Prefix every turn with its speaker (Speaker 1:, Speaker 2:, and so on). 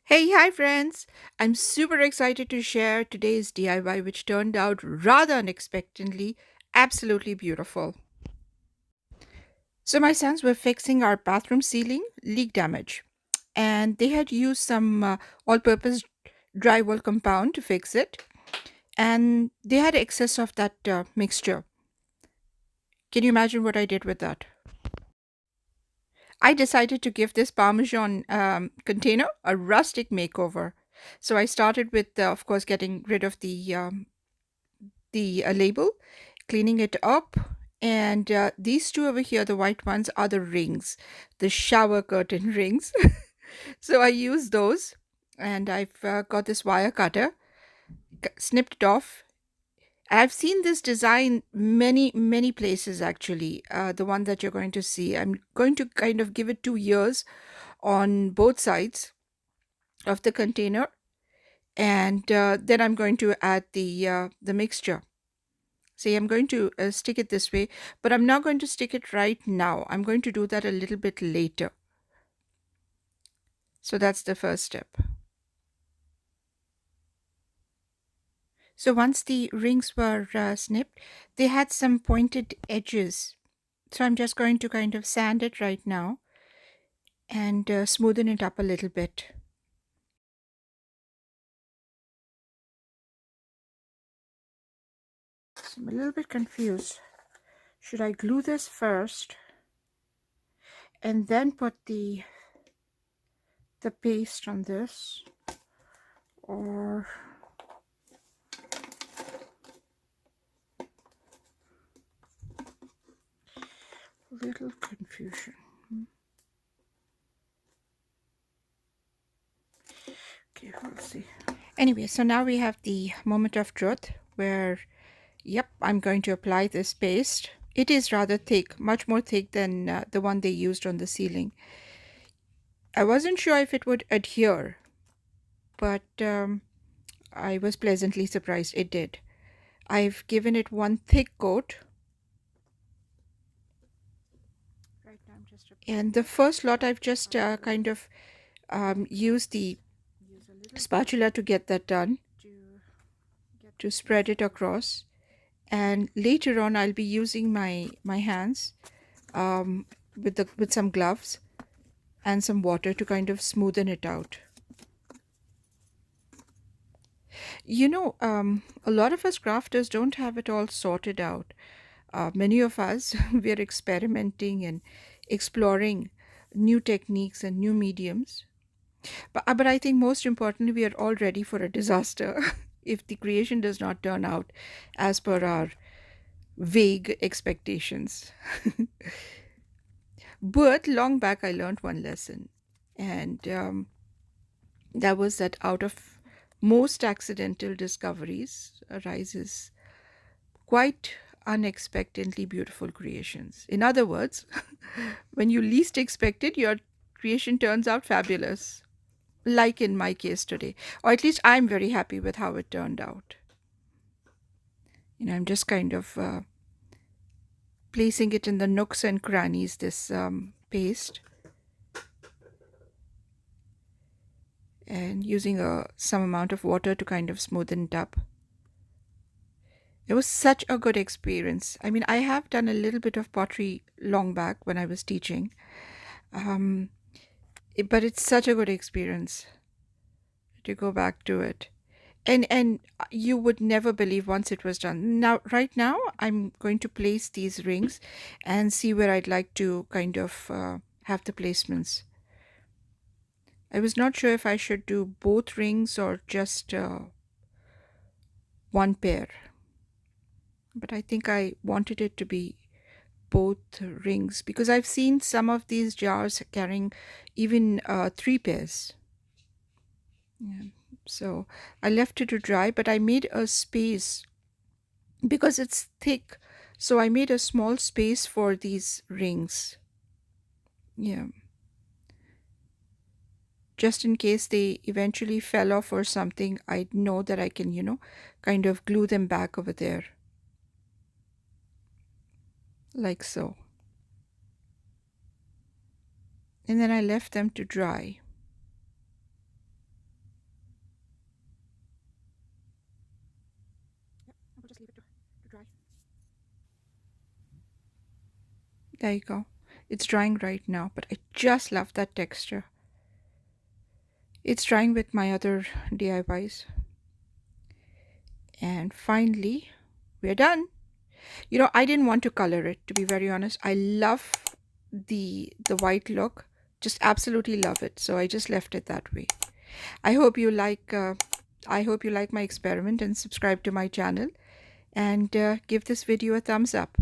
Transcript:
Speaker 1: Hey, hi friends! I'm super excited to share today's DIY, which turned out rather unexpectedly absolutely beautiful. So, my sons were fixing our bathroom ceiling leak damage, and they had used some all purpose drywall compound to fix it, and they had excess of that mixture. Can you imagine what I did with that? I decided to give this Parmesan container a rustic makeover. So I started with, of course, getting rid of the label, cleaning it up. And these two over here, the white ones, are the rings, the shower curtain rings. So I use those, and I've got this wire cutter, snipped it off. I've seen this design many places actually. The one that you're going to see, I'm going to kind of give it 2 years on both sides of the container, and then I'm going to add the mixture. See, I'm going to stick it this way, but I'm not going to stick it right now. I'm going to do that a little bit later. So that's the first step. So once the rings were snipped, they had some pointed edges. So I'm just going to kind of sand it right now and smoothen it up a little bit. So I'm a little bit confused. Should I glue this first and then put the paste on this, or little confusion? Okay, we'll see. Anyway, so now we have the moment of truth where, yep, I'm going to apply this paste. It is rather thick, much more thick than the one they used on the ceiling. I wasn't sure if it would adhere, but I was pleasantly surprised it did. I've given it one thick coat. Right now I'm just and the first lot I've just kind of used the spatula to get that done, to spread it across. And later on I'll be using my hands with some gloves and some water to kind of smoothen it out. A lot of us crafters don't have it all sorted out. Many of us we are experimenting and exploring new techniques and new mediums. But I think most importantly, we are all ready for a disaster if the creation does not turn out as per our vague expectations. But long back, I learned one lesson, and that was that out of most accidental discoveries arises quite unexpectedly beautiful creations. In other words, when you least expect it, your creation turns out fabulous, like in my case today. Or at least I'm very happy with how it turned out. I'm just kind of placing it in the nooks and crannies, this paste, and using some amount of water to kind of smoothen it up. It was such a good experience. I mean, I have done a little bit of pottery long back when I was teaching, um, but it's such a good experience to go back to it. And you would never believe once it was done. Now, right now, I'm going to place these rings and see where I'd like to kind of have the placements. I was not sure if I should do both rings or just one pair, but I think I wanted it to be both rings because I've seen some of these jars carrying even three pairs. Yeah. So I left it to dry, but I made a space because it's thick. So I made a small space for these rings. Yeah. Just in case they eventually fell off or something, I know that I can, kind of glue them back over there, like so. And then I left them to dry. There you go. It's drying right now, but I just love that texture. It's drying with my other DIYs. And finally, we're done. I didn't want to color it, to be very honest. I love the white look. Just absolutely love it. So I just left it that way. I hope you like I hope you like my experiment and subscribe to my channel and give this video a thumbs up.